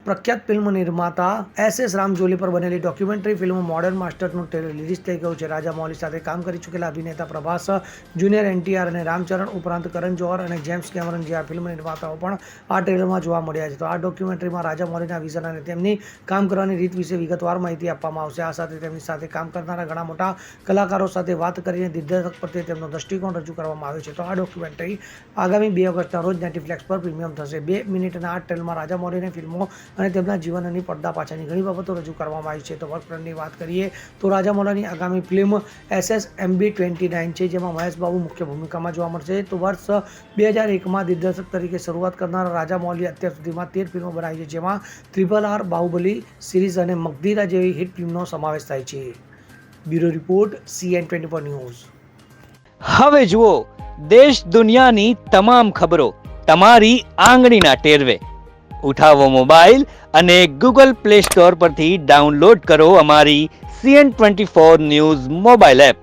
પ્રખ્યાત ફિલ્મ નિર્માતા SS રામજોલી પર બનેલી ડોક્યુમેન્ટરી ફિલ્મ મોડર્ન માસ્ટરનું ટ્રેલર રિલીઝ થઈ ગયું છે. રાજામૌલી સાથે કામ કરી ચૂકેલા અભિનેતા પ્રભાસ, જુનિયર NTR અને રામચરણ ઉપરાંત કરણ જોહર અને જેમ્સ કેમેરન જેવા ફિલ્મ નિર્માતાઓ પણ આ ટ્રેલરમાં જોવા મળ્યા છે. તો આ ડોક્યુમેન્ટરીમાં રાજામૌલીના વિઝન અને તેમની કામ કરવાની રીત વિશે વિગતવાર માહિતી આપવામાં આવશે. આ સાથે તેમની સાથે કામ કરનારા ઘણા મોટા કલાકારો સાથે વાત કરીને દિગ્દર્શક પ્રત્યે તેમનો દૃષ્ટિકોણ રજૂ કરવામાં આવ્યો છે. તો આ ડોક્યુમેન્ટરી આગામી 2 ઓગસ્ટના રોજ નેટફ્લિક્સ પર પ્રીમિયમ થશે. 2 મિનિટના આ ટ્રેલરમાં રાજામૌલીની ફિલ્મો અને તેમના જીવનની પડદા પાછળની ઘણી બાબતો રજૂ કરવામાં આવી છે. તો વર્કફ્રન્ટની વાત કરીએ તો રાજામૌલીની આગામી ફિલ્મ SSMB29 છે, જેમાં મહેશ બાબુ મુખ્ય ભૂમિકામાં જોવા મળશે. તો વર્ષ 2001માં દિગ્દર્શક તરીકે શરૂઆત કરનારા રાજામૌલી અત્યાર સુધીમાં 13 ફિલ્મો બનાવી છે, જેમાં RRR, બાહુબલી સિરીઝ અને મગધીરા જેવી હિટ ફિલ્મનો સમાવેશ થાય છે. Bureau report, CN24 news. હવે જુઓ દેશ દુનિયાની તમામ ખબરો તમારી આંગળીના ટેરવે. ઉઠાવો મોબાઈલ અને Google Play Store પરથી ડાઉનલોડ કરો અમારી CN24 ન્યૂઝ મોબાઈલ એપ.